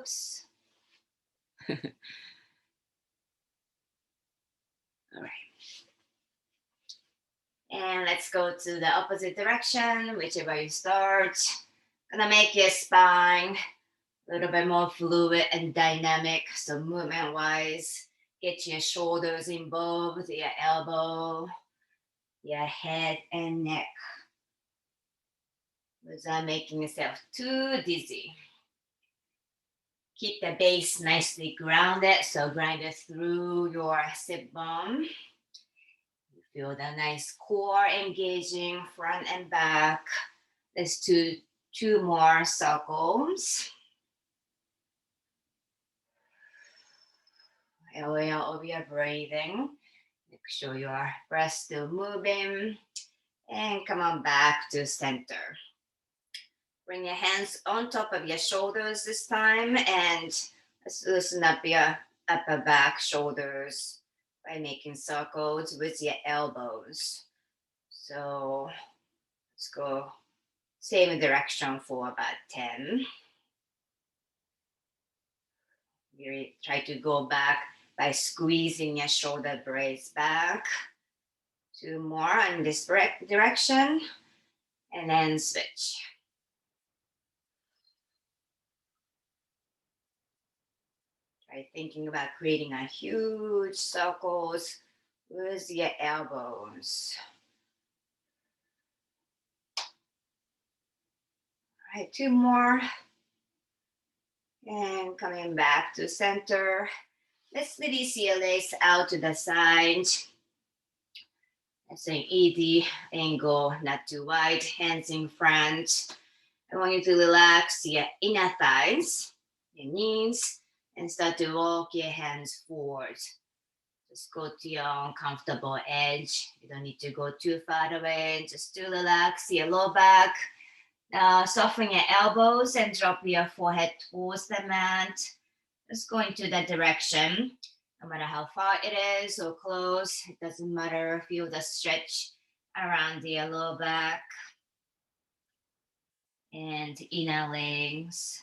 Oops. All right. And let's go to the opposite direction, whichever you start. Gonna make your spine a little bit more fluid and dynamic. So movement-wise, get your shoulders involved, your elbow, your head and neck, without making yourself too dizzy. Keep the base nicely grounded, so grind it through your sit bone. You feel the nice core engaging front and back. Let's do 2 more circles. Aware of your breathing. Make sure your breath still moving. And come on back to center. Bring your hands on top of your shoulders this time, and let's loosen up your upper back, shoulders by making circles with your elbows. So let's go same direction for about 10. You try to go back by squeezing your shoulder blades back. 2 more in this direction, and then switch. Try thinking about creating a huge circles with your elbows. All right, 2 more. And coming back to center. Let's release your legs out to the side. That's an easy angle, not too wide, hands in front. I want you to relax your inner thighs, your knees, and start to walk your hands forward. Just go to your own comfortable edge. You don't need to go too far away. Just to relax your low back. Soften your elbows and drop your forehead towards the mat. Just go into that direction. No matter how far it is or close, it doesn't matter. Feel the stretch around the low back and inner legs.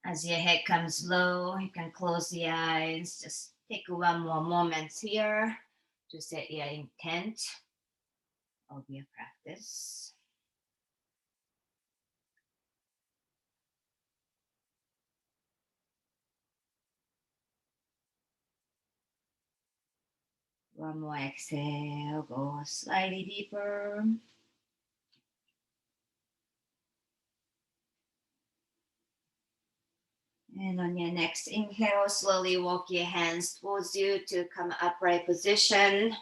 As your head comes low, you can close the eyes. Just take 1 more moment here to set your intent of your practice. One more exhale, go slightly deeper. And on your next inhale, slowly walk your hands towards you to come upright position.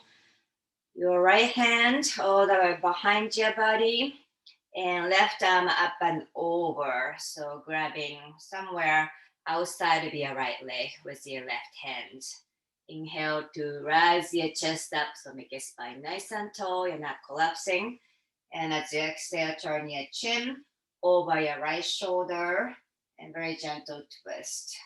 Your right hand all the way behind your body and left arm up and over. So grabbing somewhere outside of your right leg with your left hand. Inhale to rise your chest up, so make your spine nice and tall, you're not collapsing. And as you exhale, turn your chin over your right shoulder and very gentle twist.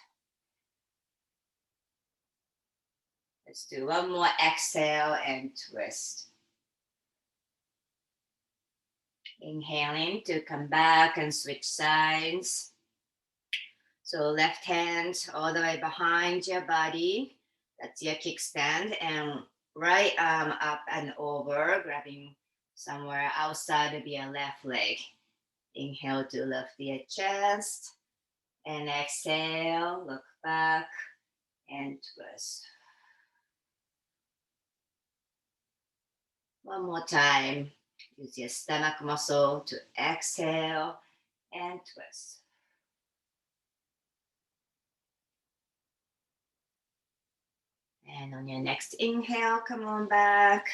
Let's do 1 more exhale and twist. Inhaling to come back and switch sides. So left hand all the way behind your body. That's your kickstand. And right arm up and over, grabbing somewhere outside of your left leg. Inhale to lift your chest. And exhale, look back and twist. 1 more time. Use your stomach muscle to exhale and twist. And on your next inhale, come on back.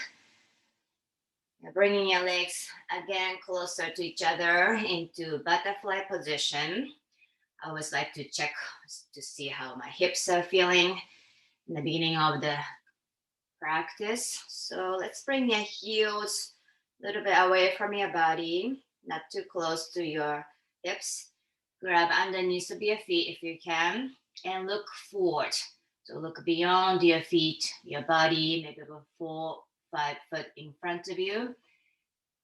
You're bringing your legs again closer to each other into butterfly position. I always like to check to see how my hips are feeling in the beginning of the practice. So let's bring your heels a little bit away from your body, not too close to your hips. Grab underneath of your feet if you can, and look forward. So look beyond your feet, your body, maybe about 4, 5 foot in front of you.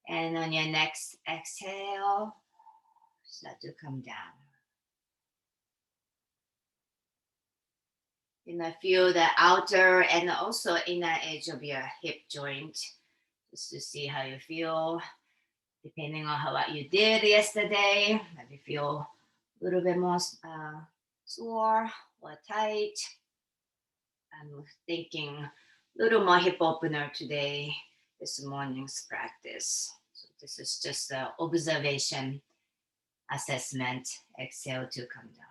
And on your next exhale, start to come down. You know, feel the outer and also inner edge of your hip joint, just to see how you feel. Depending on what you did yesterday, maybe feel a little bit more sore or tight. I'm thinking a little more hip opener today, this morning's practice. So this is just an observation, assessment. Exhale to come down.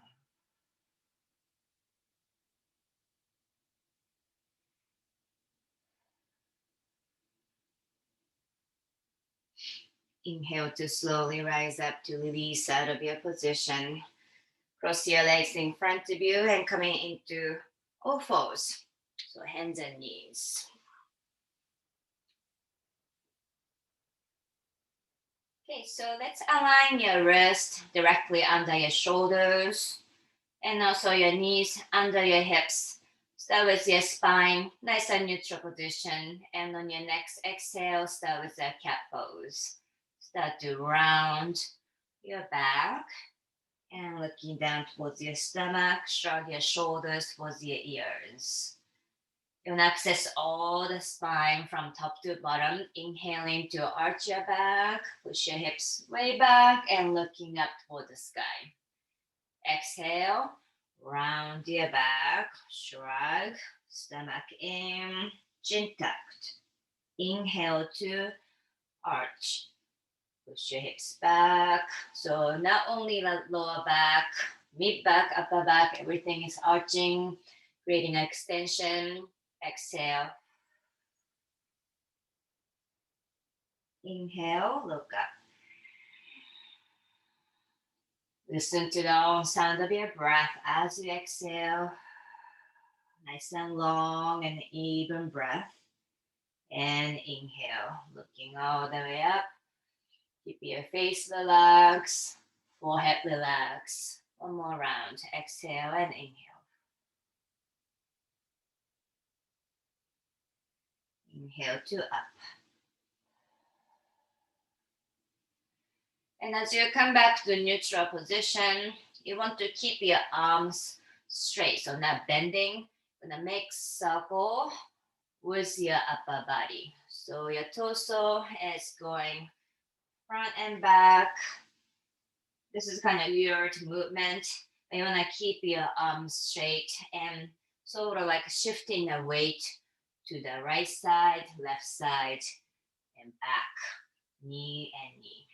Inhale to slowly rise up to release out of your position. Cross your legs in front of you and coming into all fours. So hands and knees. Okay, so let's align your wrist directly under your shoulders and also your knees under your hips. Start with your spine, nice and neutral position. And on your next exhale, start with a cat pose. Start to round your back and looking down towards your stomach, shrug your shoulders towards your ears. You want to access all the spine from top to bottom. Inhaling to arch your back, push your hips way back and looking up toward the sky. Exhale, round your back, shrug, stomach in, chin tucked. Inhale to arch. Push your hips back. So not only the lower back, mid back, upper back, everything is arching, creating an extension. Exhale. Inhale, look up. Listen to the own sound of your breath as you exhale. Nice and long and even breath. And inhale, looking all the way up. Keep your face relaxed, forehead relaxed. One more round. Exhale and inhale. Inhale to up. And as you come back to the neutral position, you want to keep your arms straight, so not bending. You're gonna make circle with your upper body. So your torso is going front and back. This is kind of weird movement. You want to keep your arms straight and sort of like shifting the weight to the right side, left side, and back, knee and knee.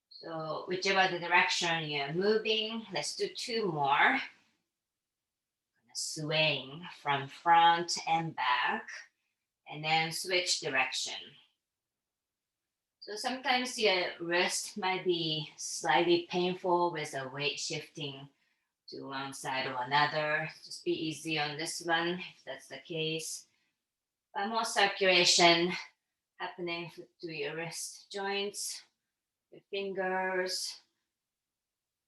So whichever the direction you're moving, let's do two more. Swing from front and back, and then switch direction. So sometimes your wrist might be slightly painful with the weight shifting to one side or another. Just be easy on this one if that's the case. But more circulation happening to your wrist joints, your fingers,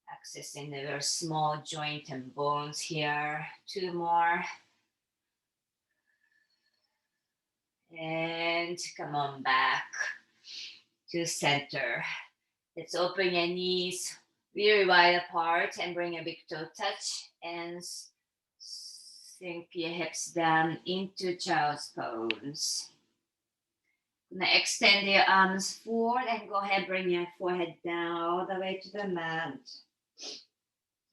accessing the very small joint and bones here. Two more. And come on back to center. Let's open your knees really wide apart and bring a big toe touch and sink your hips down into child's pose. Now extend your arms forward and go ahead, bring your forehead down all the way to the mat.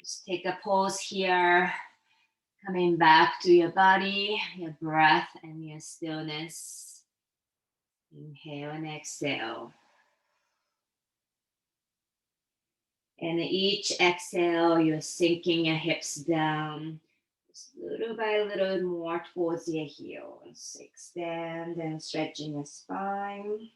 Just take a pause here, coming back to your body, your breath, and your stillness. Inhale and exhale. And each exhale, you're sinking your hips down just little by little more towards your heels. Extend and stretching your spine.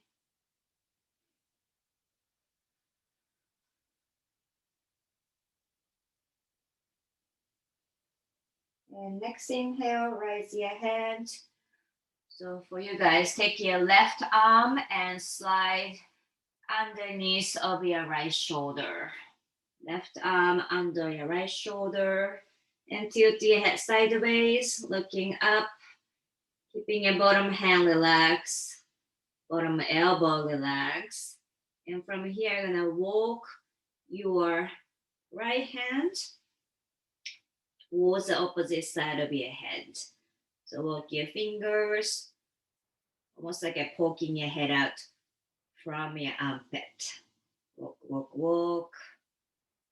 And next inhale, raise your head. So for you guys, take your left arm and slide underneath of your right shoulder. Left arm under your right shoulder and tilt your head sideways, looking up, keeping your bottom hand relaxed, bottom elbow relaxed, And from here, you're gonna walk your right hand towards the opposite side of your head. So walk your fingers, almost like a poking your head out from your armpit. Walk, walk, walk.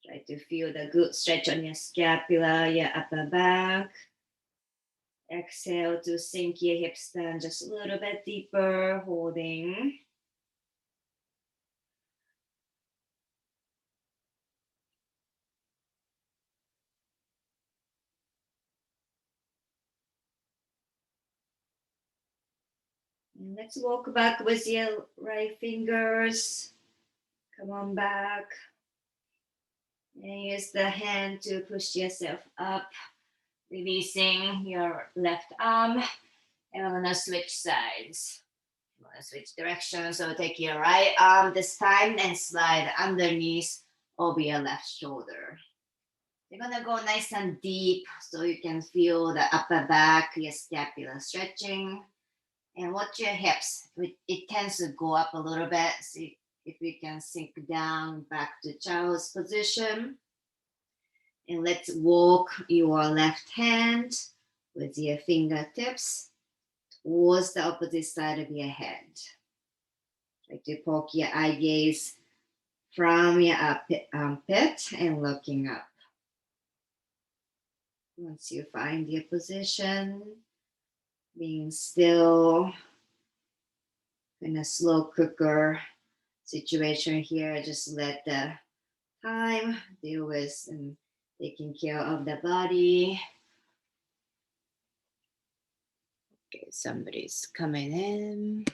Try to feel the good stretch on your scapula, your upper back. Exhale to sink your hips down just a little bit deeper, holding. And let's walk back with your right fingers. Come on back. And use the hand to push yourself up, releasing your left arm. And I'm gonna switch sides. I'm gonna switch directions. So take your right arm this time and slide underneath over your left shoulder. You're gonna go nice and deep so you can feel the upper back, your scapula stretching. And watch your hips. It tends to go up a little bit. See if you can sink down back to child's position. And let's walk your left hand with your fingertips towards the opposite side of your head. Try to poke your eye gaze from your armpit and looking up. Once you find your position, being still, in a slow cooker situation here, just let the time deal with and taking care of the body. Okay, somebody's coming in.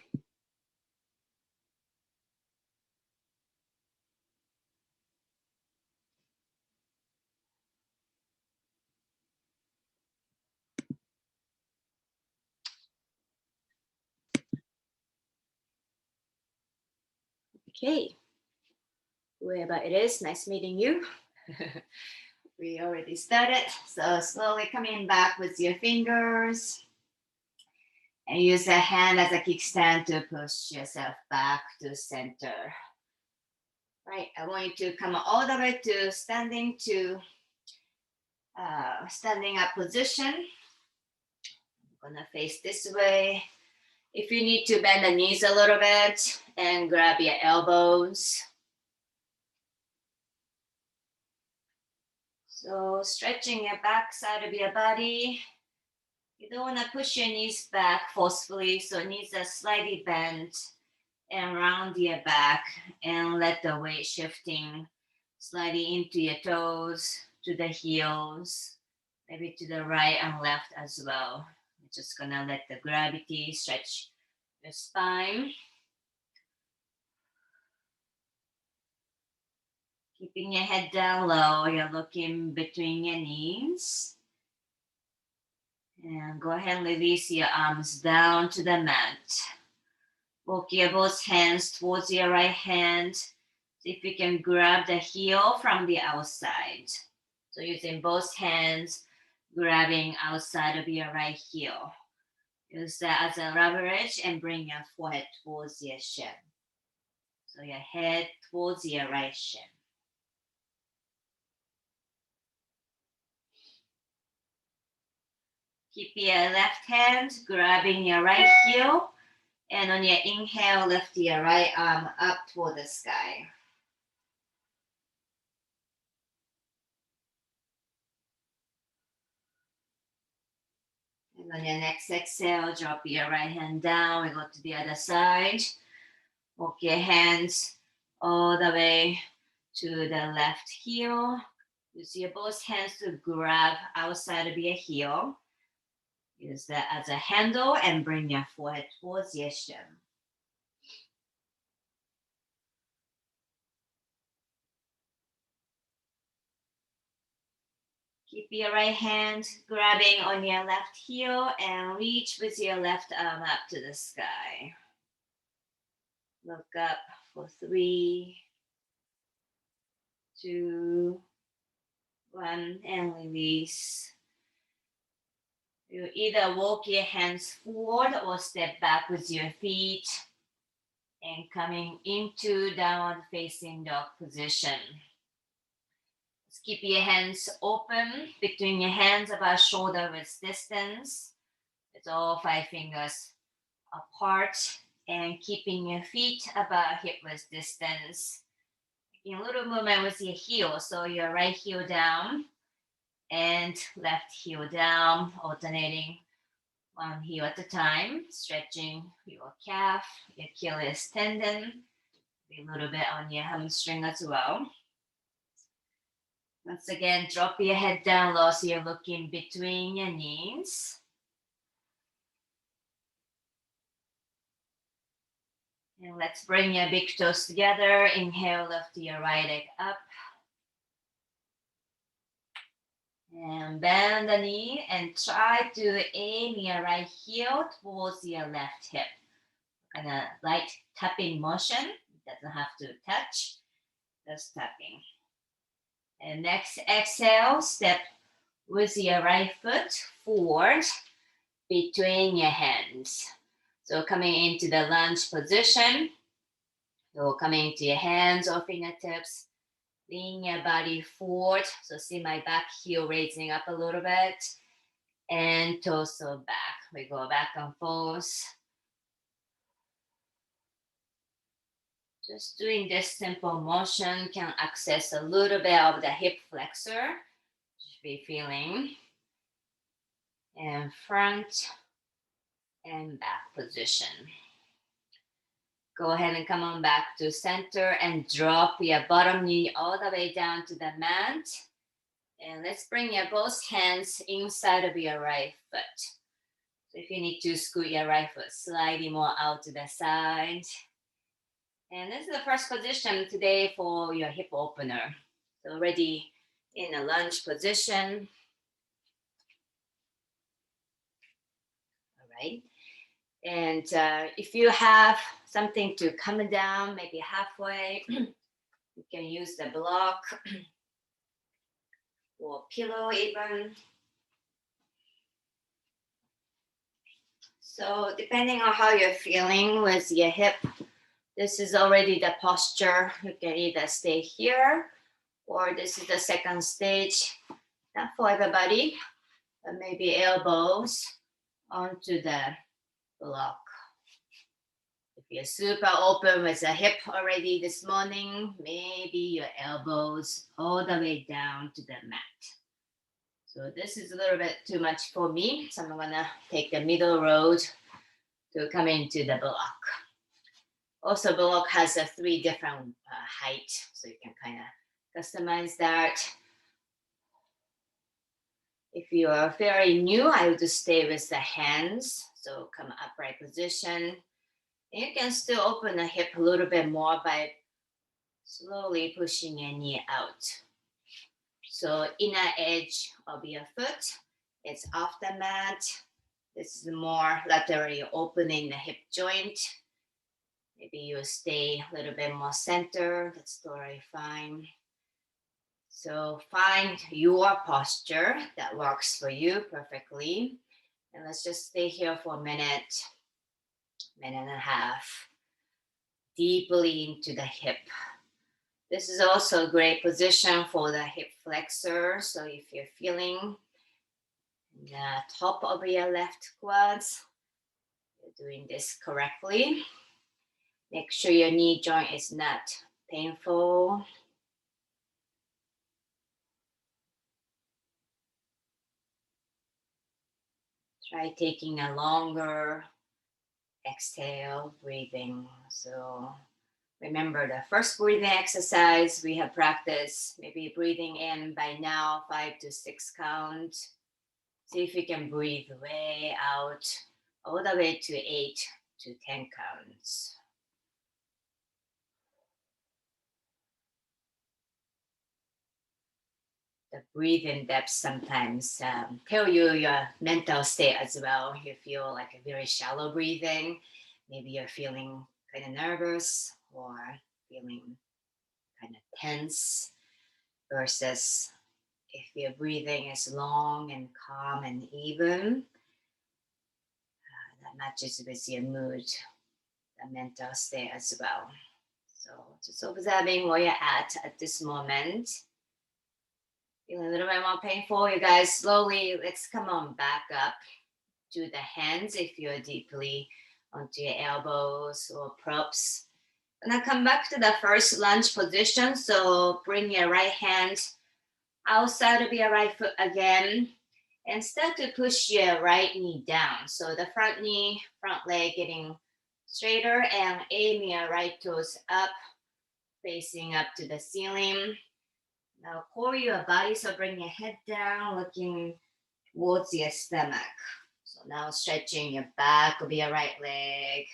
Okay, whoever it is, nice meeting you. We already started, so slowly coming back with your fingers. And use the hand as a kickstand to push yourself back to center. Right, I want you to come all the way to standing up position. I'm gonna face this way. If you need to bend the knees a little bit and grab your elbows. So stretching your back side of your body. You don't want to push your knees back forcefully, so knees are slightly bent and round your back, and let the weight shifting slightly into your toes, to the heels, maybe to the right and left as well. You're just gonna let the gravity stretch your spine. Keeping your head down low, you're looking between your knees. And go ahead and release your arms down to the mat. Walk your both hands towards your right hand. See if you can grab the heel from the outside. So using both hands, grabbing outside of your right heel. Use that as a leverage and bring your forehead towards your shin. So your head towards your right shin. Keep your left hand grabbing your right heel, and on your inhale, lift your right arm up toward the sky. And on your next exhale, drop your right hand down and go to the other side. Walk your hands all the way to the left heel. Use your both hands to grab outside of your heel. Use that as a handle and bring your forehead towards your shin. Keep your right hand grabbing on your left heel and reach with your left arm up to the sky. Look up for 3, 2, 1, and release. You either walk your hands forward or step back with your feet. and coming into downward facing dog position. Just keep your hands open between your hands, about shoulder width distance. It's all 5 fingers apart, and keeping your feet about hip width distance. Making a little movement with your heel, so your right heel down and left heel down, alternating one heel at a time, stretching your calf, your Achilles tendon, a little bit on your hamstring as well. Once again, drop your head down low so you're looking between your knees. And let's bring your big toes together. Inhale, lift your right leg up. And bend the knee and try to aim your right heel towards your left hip. Kind of light tapping motion. It doesn't have to touch, just tapping. And next exhale, step with your right foot forward between your hands. So coming into the lunge position. So coming to your hands or fingertips. Lean your body forward. So see my back heel raising up a little bit. And torso back. We go back and forth. Just doing this simple motion can access a little bit of the hip flexor. Should be feeling. And front and back position. Go ahead and come on back to center and drop your bottom knee all the way down to the mat. And let's bring your both hands inside of your right foot. So if you need to scoot your right foot slightly more out to the side. And this is the first position today for your hip opener. So already in a lunge position. All right. And if you have something to come down, maybe halfway, you can use the block or pillow even. So depending on how you're feeling with your hip, this is already the posture. You can either stay here or this is the second stage. Not for everybody, but maybe elbows onto the block. If you're super open with the hip already this morning, maybe your elbows all the way down to the mat. So this is a little bit too much for me. So I'm gonna take the middle road to come into the block. Also, block has a 3 different height, so you can kind of customize that. If you are very new, I would stay with the hands. So come upright position. You can still open the hip a little bit more by slowly pushing your knee out. So inner edge of your foot, it's off the mat. This is more laterally opening the hip joint. Maybe you stay a little bit more center, that's totally fine. So find your posture that works for you perfectly. And let's just stay here for a minute and a half, deeply into the hip. This is also a great position for the hip flexor. So if you're feeling the top of your left quads, you're doing this correctly. Make sure your knee joint is not painful. Try taking a longer exhale, breathing. So remember the first breathing exercise we have practiced, maybe breathing in by now 5 to 6 count. See if you can breathe way out, all the way to 8 to 10 counts. The breathing depth sometimes tell you your mental state as well. You feel like a very shallow breathing. Maybe you're feeling kind of nervous or feeling kind of tense versus if your breathing is long and calm and even, that matches with your mood. the mental state as well. So just observing where you're at this moment. Feeling a little bit more painful, you guys, slowly, let's come on back up to the hands if you're deeply onto your elbows or props. Gonna come back to the first lunge position. So bring your right hand outside of your right foot again and start to push your right knee down. So the front knee, front leg getting straighter and aim your right toes up, facing up to the ceiling. Now core your body, so bring your head down, looking towards your stomach. So now stretching your back of your right leg.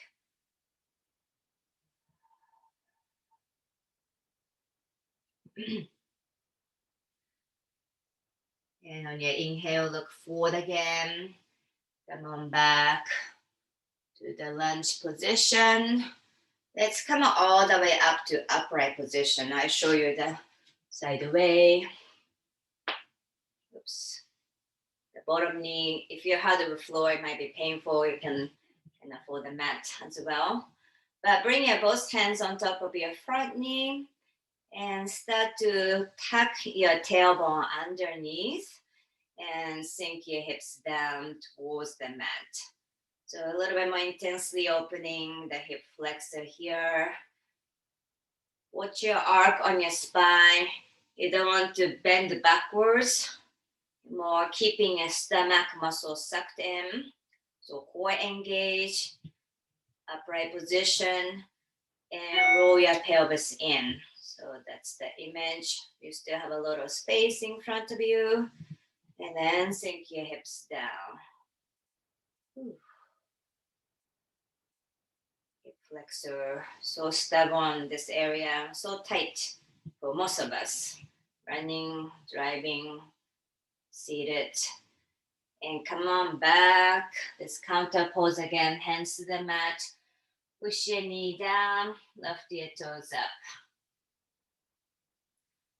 And on your inhale, look forward again. Come on back to the lunge position. Let's come all the way up to upright position. I show you the side way. Oops. The bottom knee, if you're hard on the floor, it might be painful. You can afford the mat as well. But bring your both hands on top of your front knee and start to tuck your tailbone underneath and sink your hips down towards the mat. So a little bit more intensely opening the hip flexor here. Watch your arc on your spine. You don't want to bend backwards. More keeping your stomach muscle sucked in. So core engage, upright position, and roll your pelvis in. So that's the image. You still have a little space in front of you. And then sink your hips down. Hip flexor, so stubborn, this area, so tight for most of us. Running, driving, seated. And come on back. This counter pose again, hands to the mat. Push your knee down, lift your toes up.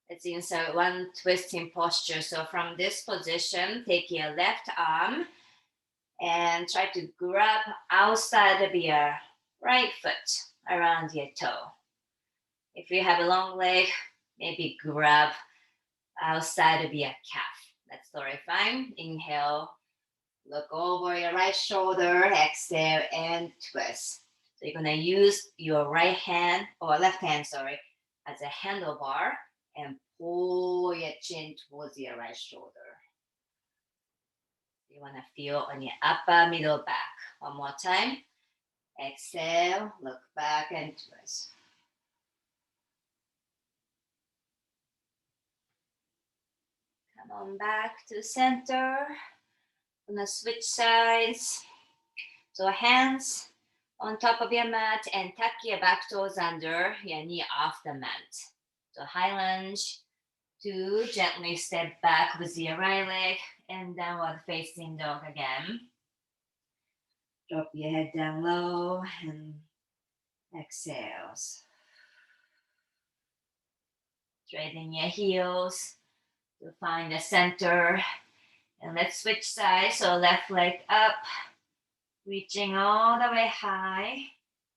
Let's insert one twisting posture. So from this position, take your left arm and try to grab outside of your right foot around your toe. If you have a long leg, maybe grab outside of your calf. That's totally fine. Inhale, look over your right shoulder, exhale, and twist. So you're gonna use your right hand, or left hand, sorry, as a handlebar and pull your chin towards your right shoulder. You wanna feel on your upper middle back. One more time. Exhale, look back and twist. Come on back to center. I'm gonna switch sides. So hands on top of your mat and tuck your back toes under, your knee off the mat. So high lunge, 2, gently step back with your right leg and downward facing dog again. Drop your head down low and exhales. Straighten your heels to find the center. And let's switch sides. So left leg up, reaching all the way high.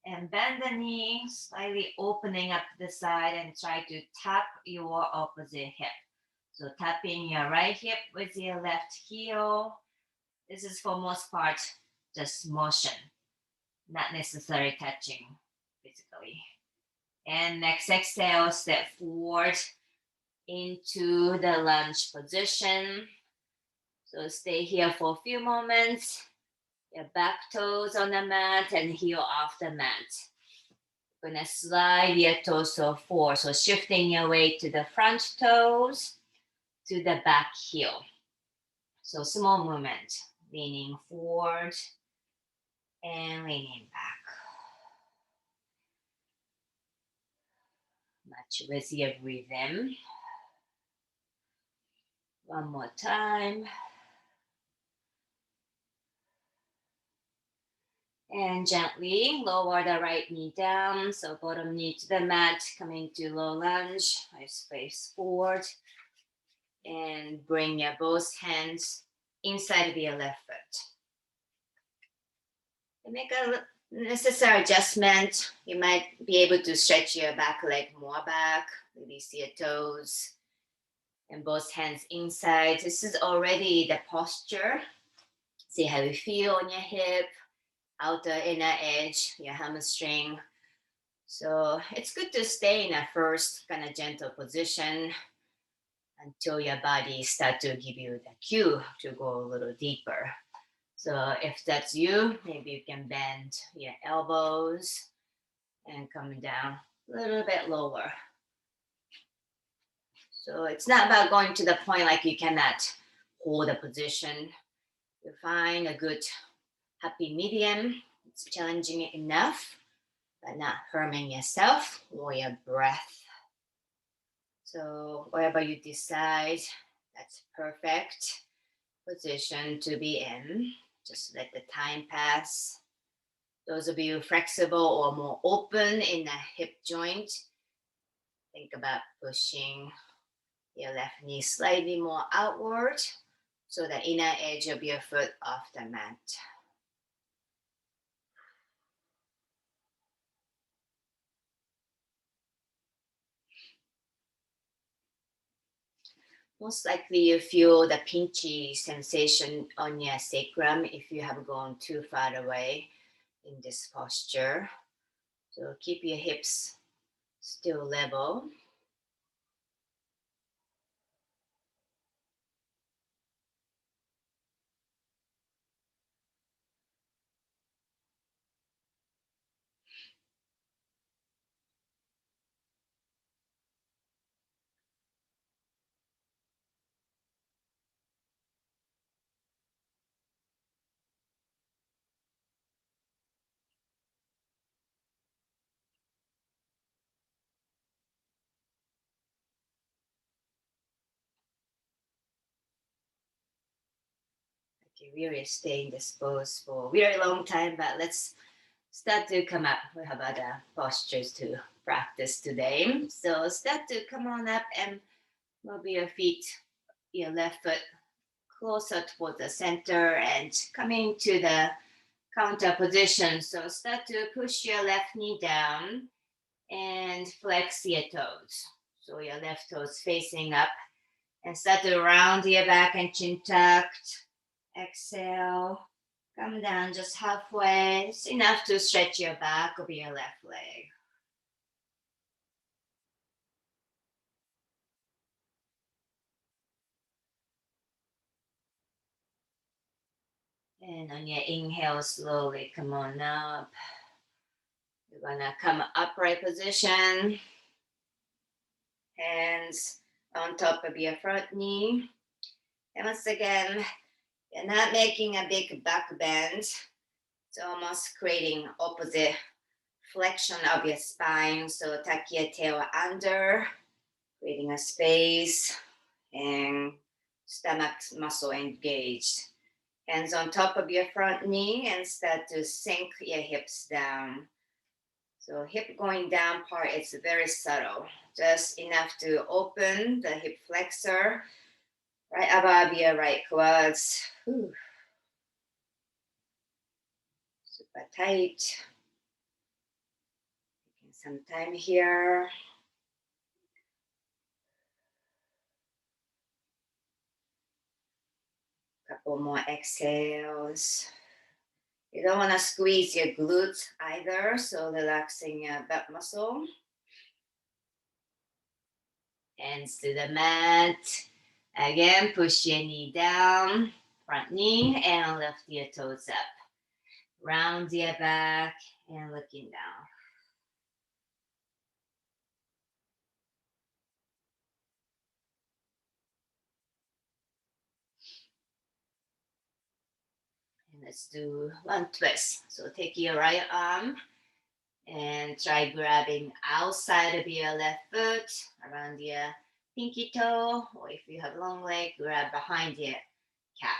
And bend the knee, slightly opening up the side and try to tap your opposite hip. So tapping your right hip with your left heel. This is for most part just motion, not necessarily touching physically. And next exhale, step forward into the lunge position. So stay here for a few moments. Your back toes on the mat and heel off the mat. You're gonna slide your torso forward. So shifting your weight to the front toes, to the back heel. So small movement, leaning forward and leaning back. Match with your rhythm. One more time. And gently lower the right knee down. So bottom knee to the mat, coming to low lunge. Eyes face forward. And bring your both hands inside of your left foot. And make a necessary adjustment. You might be able to stretch your back leg more back, release your toes, and both hands inside. This is already the posture. See how you feel on your hip, outer inner edge, your hamstring. So it's good to stay in a first kind of gentle position until your body starts to give you the cue to go a little deeper. So if that's you, maybe you can bend your elbows and come down a little bit lower. So it's not about going to the point like you cannot hold a position. You find a good happy medium. It's challenging enough, but not harming yourself or your breath. So wherever you decide, that's perfect position to be in. Just let the time pass. Those of you flexible or more open in the hip joint, think about pushing your left knee slightly more outward so the inner edge of your foot off the mat. Most likely you feel the pinchy sensation on your sacrum if you have gone too far away in this posture. So keep your hips still level. Okay, really stay in this pose for a very long time, but let's start to come up. We have other postures to practice today. So start to come on up and move your feet, your left foot closer towards the center and coming to the counter position. So start to push your left knee down and flex your toes. So your left toes facing up and start to round your back and chin tucked. Exhale. Come down just halfway. It's enough to stretch your back of your left leg. And on your inhale, slowly come on up. You're gonna come upright position. Hands on top of your front knee. And once again, you're not making a big back bend. It's almost creating opposite flexion of your spine. So tuck your tail under, creating a space and stomach muscle engaged. Hands on top of your front knee and start to sink your hips down. So hip going down part is very subtle, just enough to open the hip flexor right above your right quads. Whew. Super tight. Taking some time here. Couple more exhales. You don't want to squeeze your glutes either, so relaxing your butt muscle. Hands to the mat. Again, push your knee down, front knee, and lift your toes up. Round your back and looking down. And let's do one twist. So take your right arm and try grabbing outside of your left foot around your pinky toe, or if you have long leg, grab behind your calf.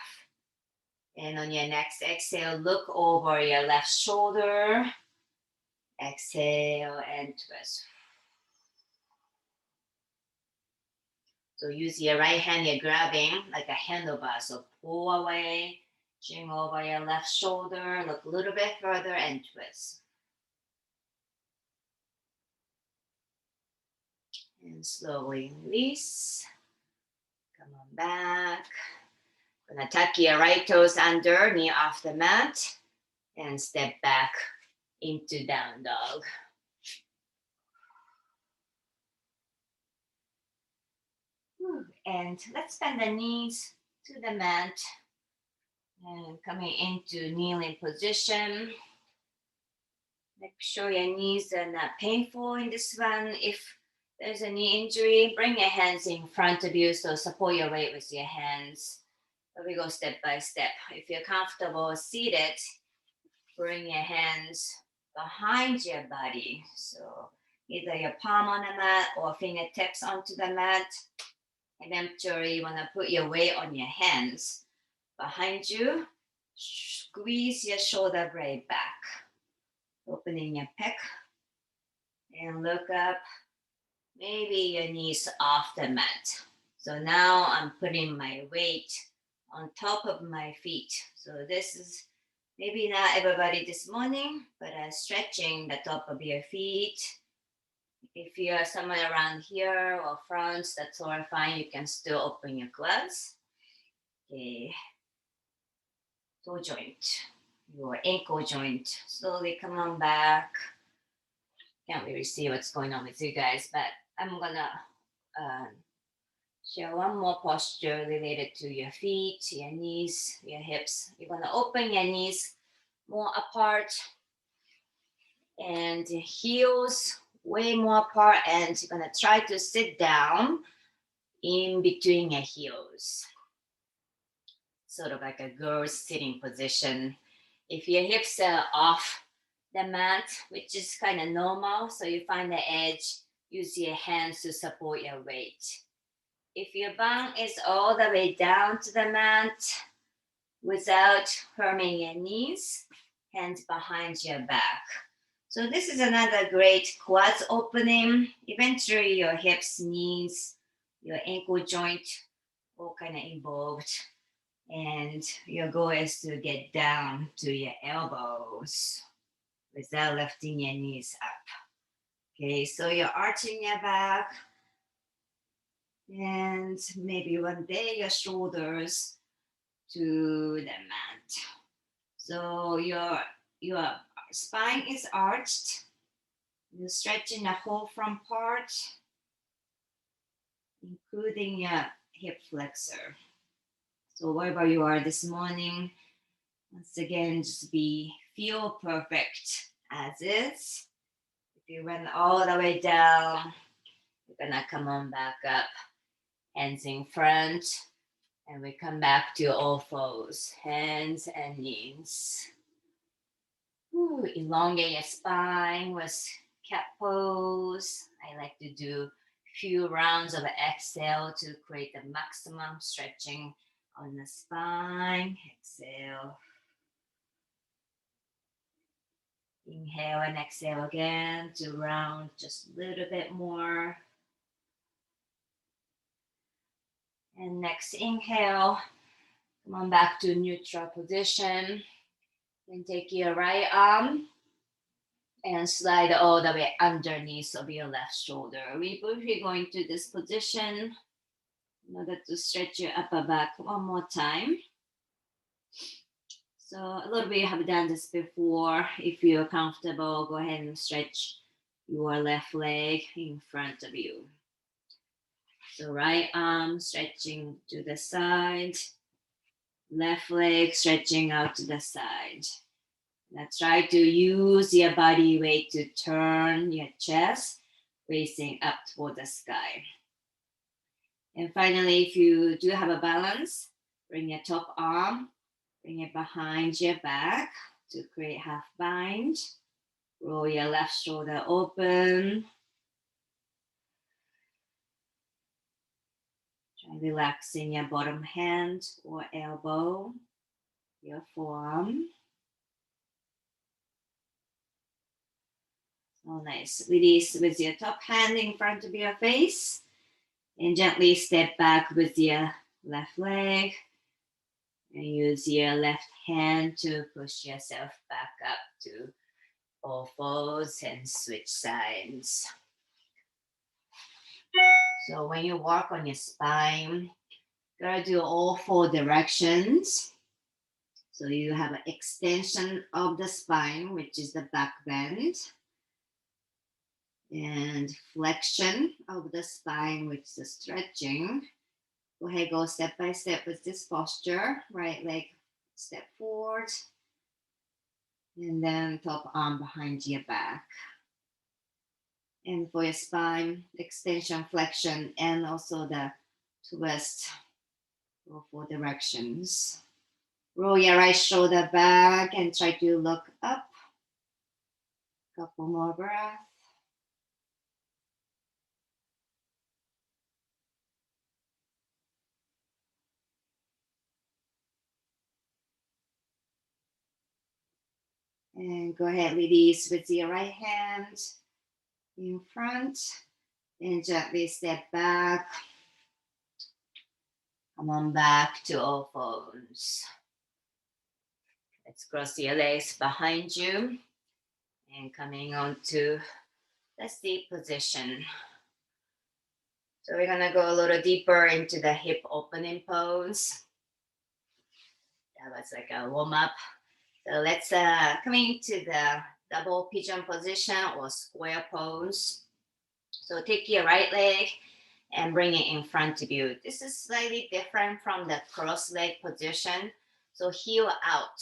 And on your next exhale, look over your left shoulder. Exhale and twist. So use your right hand, you're grabbing like a handlebar. So pull away Reaching over your left shoulder, look a little bit further and twist. And slowly release. Come on back. Gonna tuck your right toes under, knee off the mat, and step back into down dog. And let's bend the knees to the mat. And coming into kneeling position. Make sure your knees are not painful in this one. If there's a knee injury, bring your hands in front of you, so support your weight with your hands. But we go step by step. If you're comfortable seated, bring your hands behind your body. So either your palm on the mat or fingertips onto the mat. Eventually, you want to put your weight on your hands behind you. Squeeze your shoulder blade back. Opening your pec. And look up. Maybe your knees off the mat. So now I'm putting my weight on top of my feet. So this is maybe not everybody this morning, but stretching the top of your feet. If you're somewhere around here or front, that's all fine. You can still open your gloves. Okay. Toe joint, your ankle joint. Slowly come on back. Can't really see what's going on with you guys, but I'm gonna share one more posture related to your feet, your knees, your hips. You're gonna open your knees more apart and your heels way more apart, and you're gonna try to sit down in between your heels. Sort of like a girl's sitting position. If your hips are off the mat, which is kind of normal, so you find the edge, use your hands to support your weight. If your bum is all the way down to the mat without harming your knees, hands behind your back. So this is another great quads opening. Eventually your hips, knees, your ankle joint all kind of involved. And your goal is to get down to your elbows without lifting your knees up. Okay, so you're arching your back. And maybe one day your shoulders to the mat. So your spine is arched. You're stretching the whole front part, including your hip flexor. So wherever you are this morning, once again, just feel perfect as is. If you run all the way down, you're gonna come on back up, hands in front, and we come back to all fours, hands and knees. Elongate your spine with cat pose. I like to do a few rounds of exhale to create the maximum stretching on the spine. Exhale. Inhale and exhale again to round just a little bit more. And next inhale, come on back to neutral position. And take your right arm and slide all the way underneath of your left shoulder. We briefly go into this position in order to stretch your upper back one more time. So a little bit, you have done this before. If you're comfortable, go ahead and stretch your left leg in front of you. So right arm stretching to the side, left leg stretching out to the side. Now try to use your body weight to turn your chest facing up toward the sky. And finally, if you do have a balance, bring your top arm, bring it behind your back to create half bind. Roll your left shoulder open. Try relaxing your bottom hand or elbow, your forearm. Oh, nice. Release with your top hand in front of your face and gently step back with your left leg And use your left hand to push yourself back up to all fours and switch sides. So when you work on your spine, you gotta do all four directions. So you have an extension of the spine, which is the back bend, and flexion of the spine, which is the stretching. Go ahead, go step by step with this posture. Right leg step forward, and then top arm behind your back. And for your spine, extension, flexion, and also the twist, go four directions. Roll your right shoulder back and try to look up. Couple more breaths. And go ahead, release with your right hand in front and gently step back. Come on back to all fours. Let's cross your legs behind you and coming on to the seat position. So we're gonna go a little deeper into the hip opening pose. That was like a warm up. So let's come into the double pigeon position or square pose. So take your right leg and bring it in front of you. This is slightly different from the cross leg position. So heel out.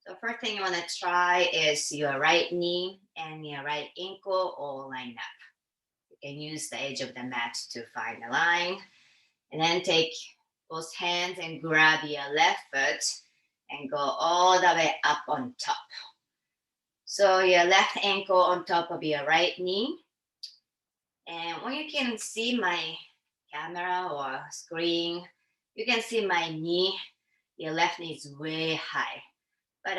So first thing you want to try is your right knee and your right ankle all line up. You can use the edge of the mat to find a line. And then take both hands and grab your left foot and go all the way up on top. So your left ankle on top of your right knee. And when you can see my camera or screen, you can see my knee. Your left knee is way high. But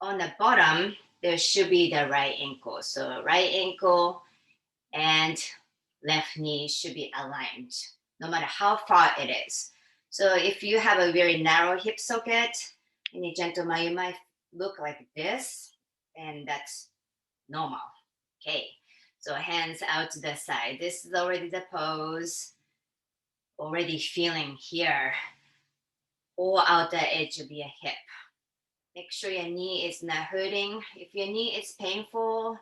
on the bottom, there should be the right ankle. So right ankle and left knee should be aligned, no matter how far it is. So if you have a very narrow hip socket, in a gentleman, you might look like this, and that's normal. Okay, so hands out to the side. This is already the pose. Already feeling here, or outer edge of your hip. Make sure your knee is not hurting. If your knee is painful,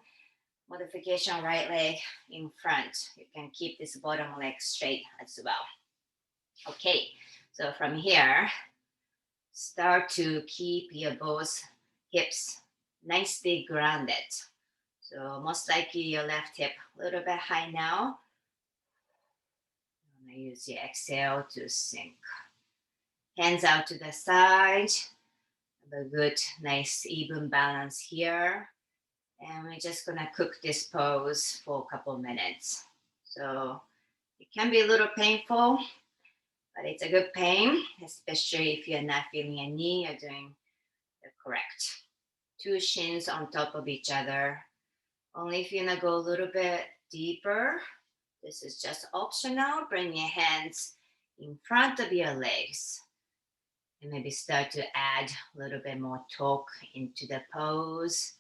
modification right leg in front. You can keep this bottom leg straight as well. Okay, so from here, start to keep your both hips nicely grounded. So most likely your left hip a little bit high now. I'm gonna use your exhale to sink. Hands out to the side. Have a good, nice, even balance here. And we're just gonna cook this pose for a couple minutes. So it can be a little painful, but it's a good pain, especially if you're not feeling a knee, you're doing the correct. Two shins on top of each other. Only if you're gonna go a little bit deeper, this is just optional. Bring your hands in front of your legs. And maybe start to add a little bit more torque into the pose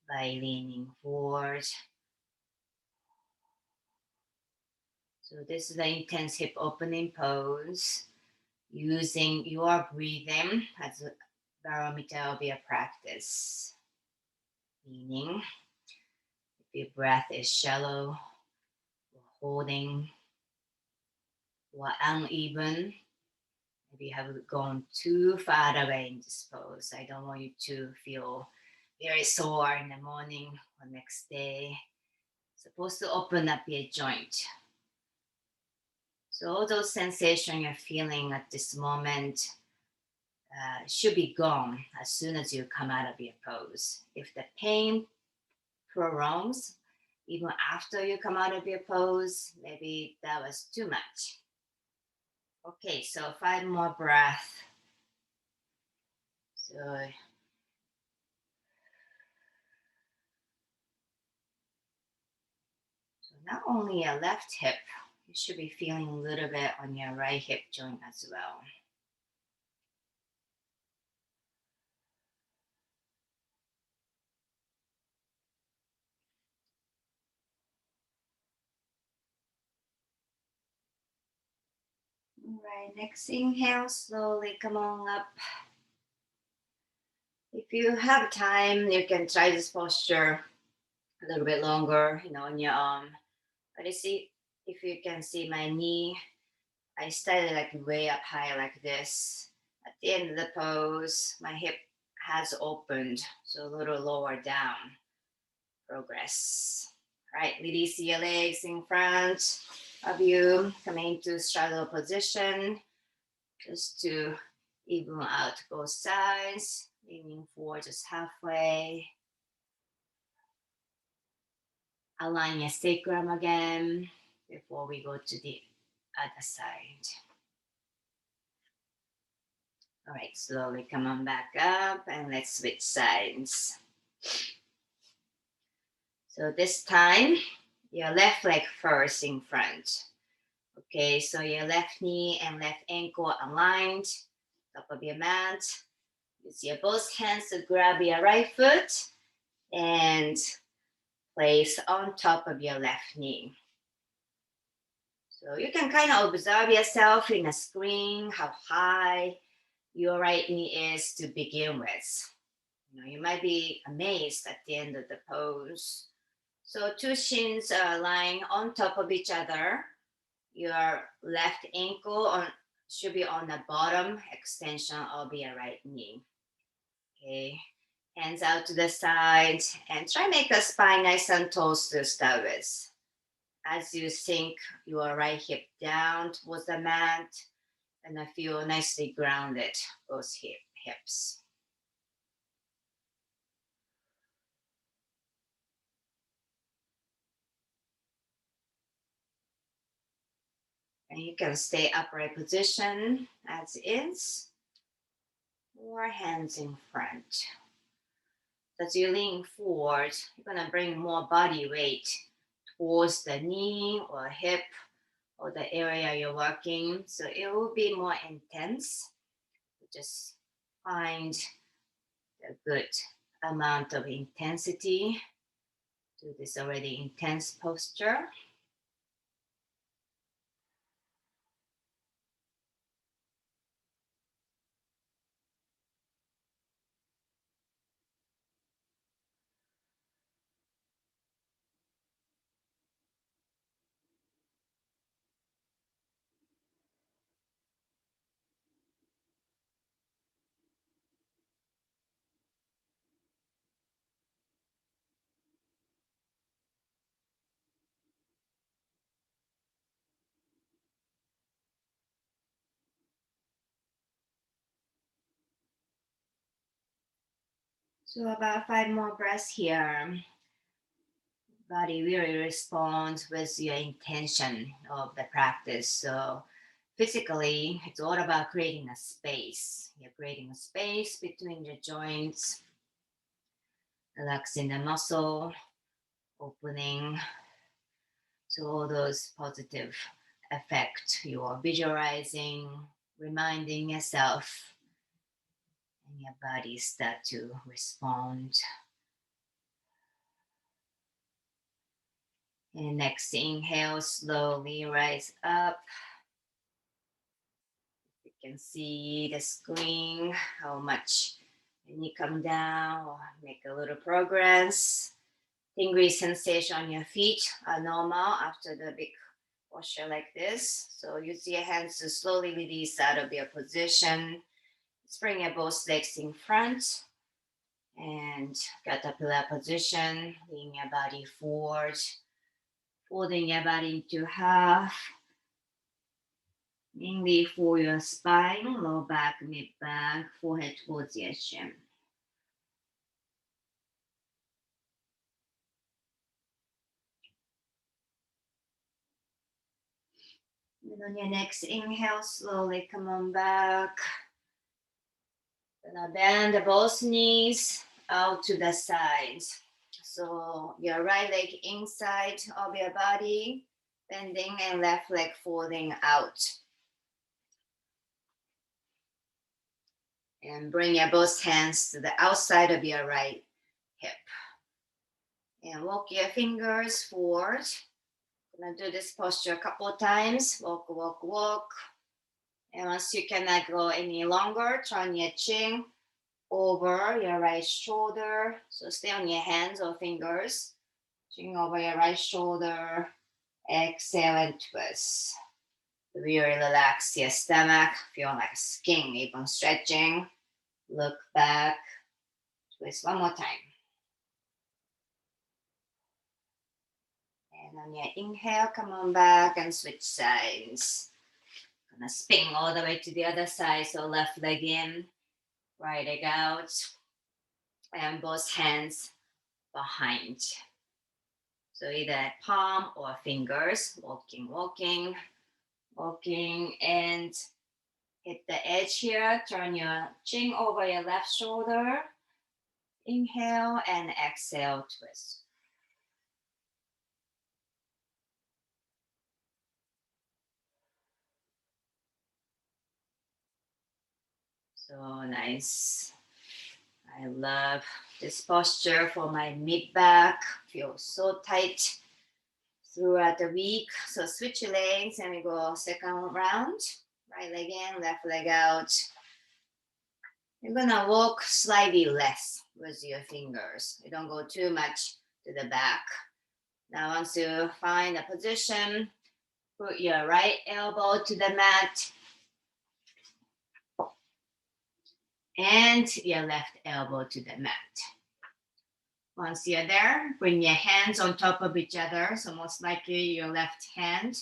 by leaning forward. So this is the intense hip opening pose, using your breathing as a barometer of your practice. Meaning, if your breath is shallow, or holding, or uneven, maybe you have gone too far away in this pose. I don't want you to feel very sore in the morning or next day. It's supposed to open up your joint. So all those sensations you're feeling at this moment should be gone as soon as you come out of your pose. If the pain prolongs, even after you come out of your pose, maybe that was too much. Okay, so 5 more breaths. So not only your left hip, you should be feeling a little bit on your right hip joint as well. All right, next inhale, slowly come on up. If you have time, you can try this posture a little bit longer, on your arm. But you see, if you can see my knee, I started like way up high like this. At the end of the pose, my hip has opened, so a little lower down. Progress. All right, release your legs in front of you, coming to straddle position, just to even out both sides, leaning forward just halfway. Align your sacrum again before we go to the other side. All right, slowly come on back up and let's switch sides. So this time, your left leg first in front. Okay, so your left knee and left ankle aligned, top of your mat. Use your both hands to grab your right foot and place on top of your left knee. So you can kind of observe yourself in a screen, how high your right knee is to begin with. You might be amazed at the end of the pose. So two shins are lying on top of each other. Your left ankle should be on the bottom extension of your right knee. Okay, hands out to the side and try make the spine nice and tall to start with. As you sink your right hip down towards the mat and I feel nicely grounded, both hips. And you can stay upright position as is, or hands in front. As you lean forward, you're gonna bring more body weight towards the knee or hip or the area you're working. So it will be more intense. Just find a good amount of intensity to this already intense posture. So about 5 more breaths here. Body really responds with your intention of the practice. So physically, it's all about creating a space. You're creating a space between the joints, relaxing the muscle, opening. So all those positive effects you're visualizing, reminding yourself, and your body start to respond. And next inhale, slowly rise up. You can see the screen, how much when you come down or make a little progress. Tingly sensation on your feet are normal after the big posture like this. So use your hands to slowly release out of your position. Let's bring your both legs in front and caterpillar position. Lean your body forward, folding your body into half. Mainly for your spine, low back, mid back, forehead towards your chin. And on your next inhale, slowly come on back. Now bend both knees out to the sides. So your right leg inside of your body, bending, and left leg folding out. And bring your both hands to the outside of your right hip. And walk your fingers forward. I'm gonna do this posture a couple of times. Walk, walk, walk. And once you cannot go any longer, turn your chin over your right shoulder. So stay on your hands or fingers. Chin over your right shoulder. Exhale and twist. Really relax your stomach. Feel like skin even stretching. Look back. Twist one more time. And on your inhale, come on back and switch sides. Gonna spin all the way to the other side. So left leg in, right leg out, and both hands behind. So either palm or fingers, walking, walking, walking, and hit the edge here. Turn your chin over your left shoulder. Inhale and exhale, twist. So nice. I love this posture for my mid back. Feels so tight throughout the week. So switch your legs and we go second round. Right leg in, left leg out. You're gonna walk slightly less with your fingers. You don't go too much to the back. Now once you find a position, put your right elbow to the mat and your left elbow to the mat. Once you're there, bring your hands on top of each other. So most likely your left hand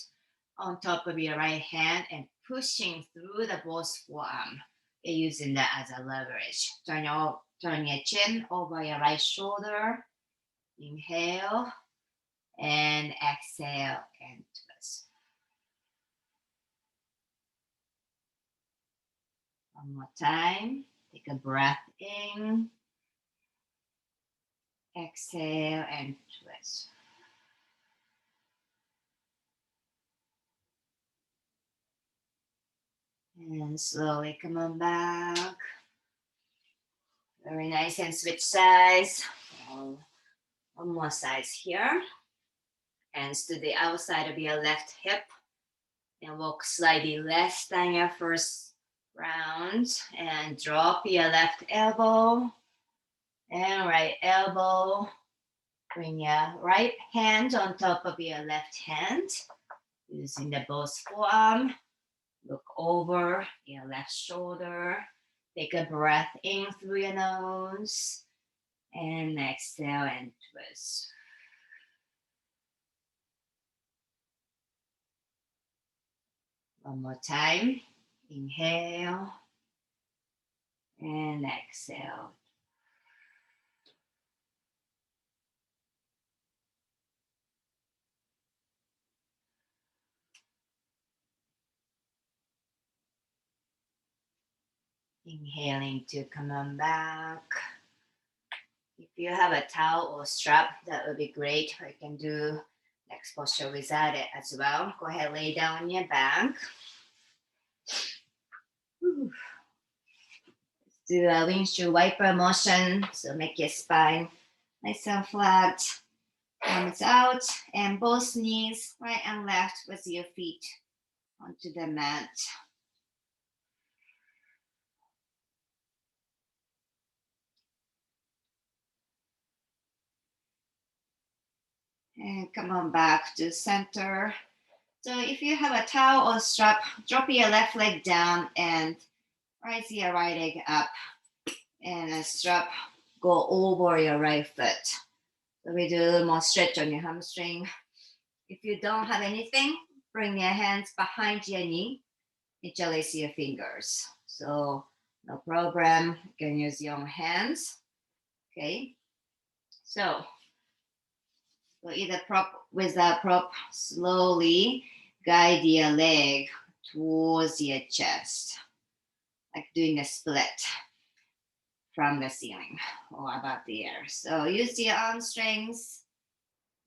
on top of your right hand and pushing through the both forearm. You're using that as a leverage. Turn your chin over your right shoulder. Inhale and exhale and twist. One more time. Take a breath in. Exhale and twist. And slowly come on back. Very nice, and switch sides. One more size here. Hands to the outside of your left hip. And walk slightly less than your first round. And drop your left elbow and right elbow. Bring your right hand on top of your left hand. Using the both forearm. Look over your left shoulder. Take a breath in through your nose. And exhale and twist. One more time. Inhale. And exhale. Inhaling to come on back. If you have a towel or strap, that would be great. I can do next posture without it as well. Go ahead, lay down on your back. Let's do a windshield wiper motion. So make your spine nice and flat. Arms out and both knees, right and left, with your feet onto the mat. And come on back to center. So if you have a towel or strap, drop your left leg down and raise your right leg up. And a strap go over your right foot. So we do a little more stretch on your hamstring. If you don't have anything, bring your hands behind your knee. Interlace your fingers. So no problem. You can use your own hands. Okay. So either prop without prop, slowly guide your leg towards your chest, like doing a split from the ceiling or above the air. So use your arm strength,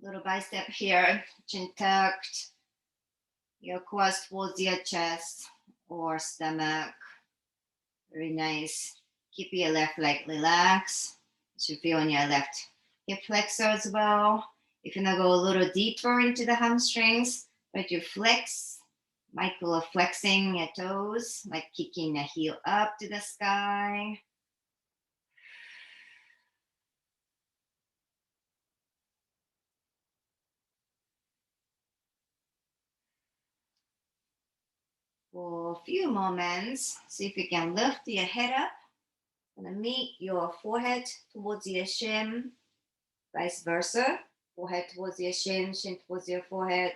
little bicep here, chin tucked, your quads towards your chest or stomach. Very nice. Keep your left leg relaxed. You should feel on your left hip flexor as well. If you want to go a little deeper into the hamstrings, but you flex Micro flexing your toes, like kicking the heel up to the sky. For a few moments, see if you can lift your head up and meet your forehead towards your shin, vice versa. Forehead towards your shin, shin towards your forehead.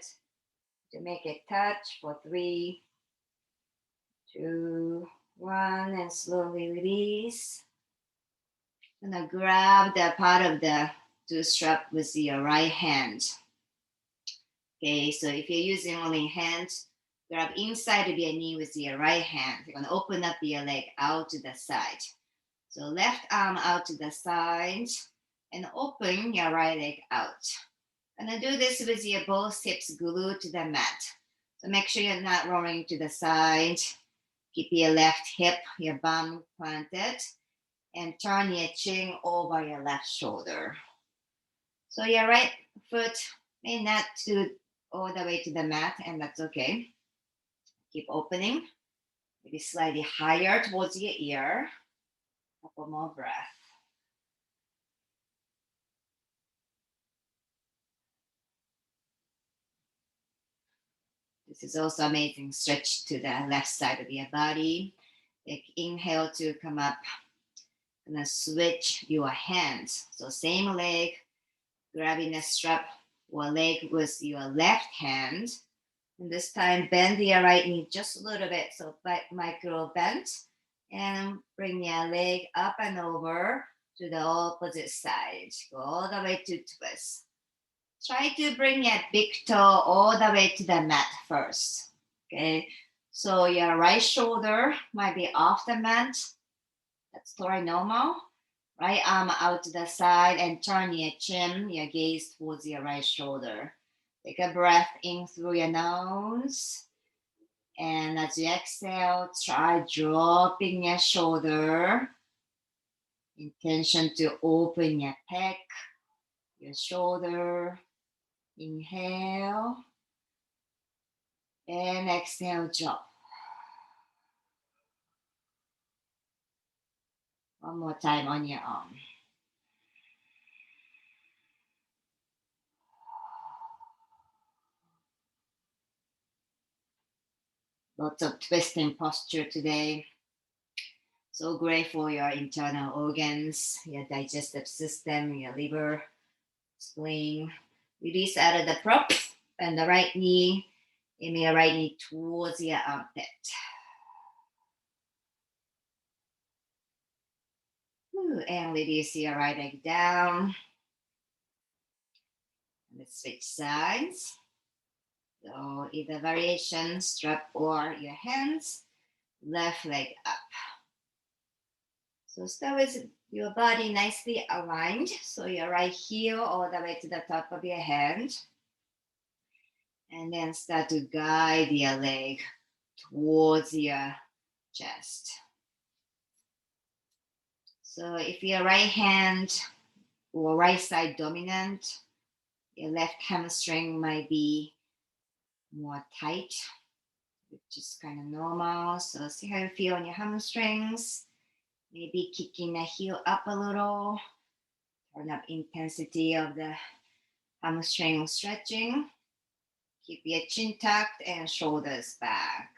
To make it touch for 3, 2, 1, and slowly release. Gonna grab the part of the toe strap with your right hand. Okay, so if you're using only hand, grab inside of your knee with your right hand. You're gonna open up your leg out to the side. So left arm out to the side and open your right leg out. And then do this with your both hips glued to the mat. So make sure you're not rolling to the side. Keep your left hip, your bum planted, and turn your chin over your left shoulder. So your right foot may not do all the way to the mat, and that's okay. Keep opening, maybe slightly higher towards your ear. Couple more breaths. This is also amazing stretch to the left side of your body. Take inhale to come up. And then switch your hands. So same leg, grabbing a strap or leg with your left hand. And this time bend your right knee just a little bit. So micro bend. And bring your leg up and over to the opposite side. Go all the way to twist. Try to bring your big toe all the way to the mat first. Okay, so your right shoulder might be off the mat. That's totally normal. Right arm out to the side and turn your chin, your gaze towards your right shoulder. Take a breath in through your nose. And as you exhale, try dropping your shoulder. Intention to open your pec, your shoulder. Inhale. And exhale, drop. One more time on your own. Lots of twisting posture today. So great for your internal organs, your digestive system, your liver, spleen. Release out of the prop and the right knee. Aim your right knee towards your armpit. And release your right leg down. Let's switch sides. So either variation, strap or your hands. Left leg up. So start with your body nicely aligned. So your right heel all the way to the top of your hand. And then start to guide your leg towards your chest. So if your right hand or right side dominant, your left hamstring might be more tight, which is kind of normal. So see how you feel on your hamstrings. Maybe kicking the heel up a little. Turn up intensity of the hamstring stretching. Keep your chin tucked and shoulders back.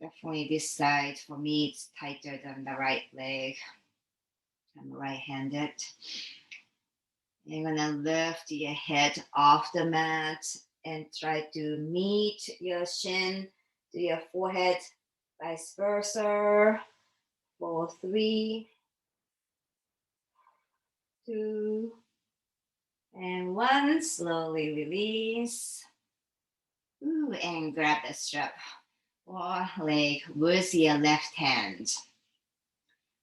Definitely this side, for me, it's tighter than the right leg. I'm right-handed. You're gonna lift your head off the mat and try to meet your shin to your forehead, vice versa. For 3, 2, and 1. Slowly release. And grab the strap or leg with your left hand.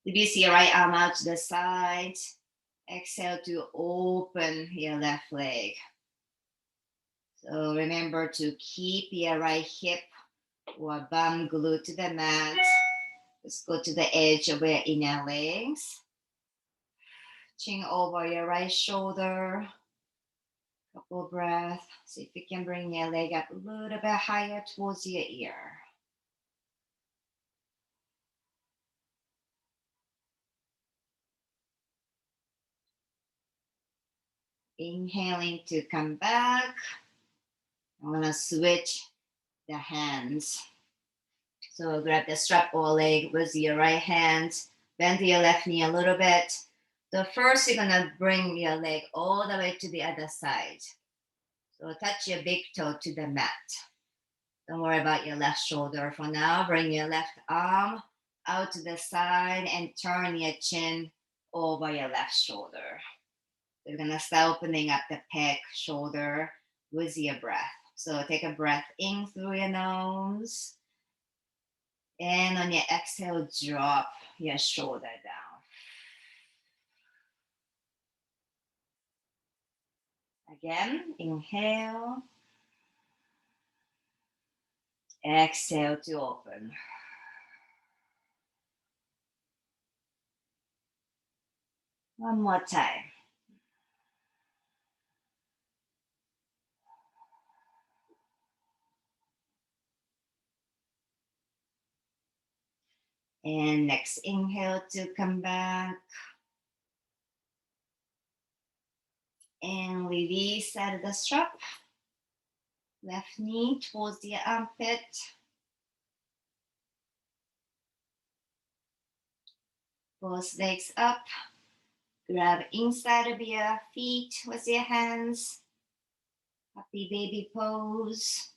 Release your right arm out to the side. Exhale to open your left leg. So remember to keep your right hip or bum glued to the mat. Just go to the edge of your inner legs. Chin over your right shoulder. Couple breaths. See if you can bring your leg up a little bit higher towards your ear. Inhaling to come back. I'm gonna switch the hands. So grab the strap or leg with your right hand. Bend your left knee a little bit. So first you're gonna bring your leg all the way to the other side. So touch your big toe to the mat. Don't worry about your left shoulder for now. Bring your left arm out to the side and turn your chin over your left shoulder. You're gonna start opening up the pec shoulder with your breath. So take a breath in through your nose. And on your exhale, drop your shoulder down. Again, inhale. Exhale to open. One more time. And next inhale to come back. And release out of the strap. Left knee towards the armpit. Both legs up. Grab inside of your feet with your hands. Happy baby pose.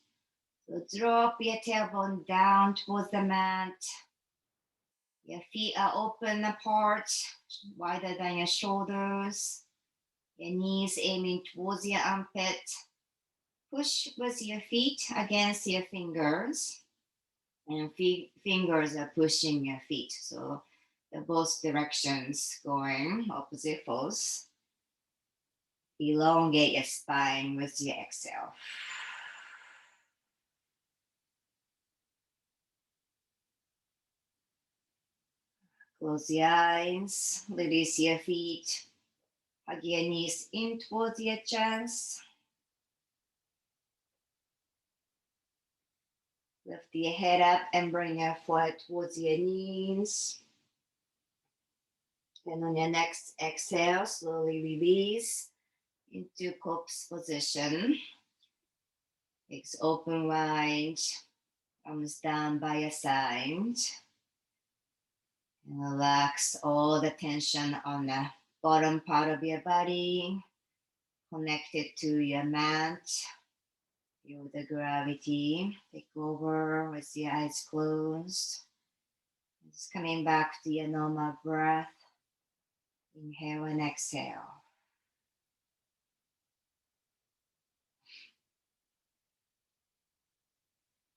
So drop your tailbone down towards the mat. Your feet are open apart, wider than your shoulders. Your knees aiming towards your armpit. Push with your feet against your fingers. And fingers are pushing your feet. So they're both directions going, opposite pose. Elongate your spine with your exhale. Close your eyes, release your feet, hug your knees in towards your chest. Lift your head up and bring your foot towards your knees. And on your next exhale, slowly release into corpse position. Legs open wide, arms down by your side. And relax all the tension on the bottom part of your body, connected to your mat. Feel the gravity take over with your eyes closed. Just coming back to your normal breath. Inhale and exhale.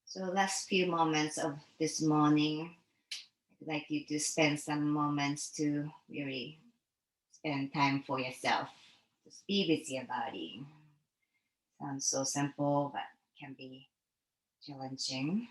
So last few moments of this morning, I'd like you to spend some moments to really spend time for yourself. Just be with your body. Sounds so simple, but can be challenging.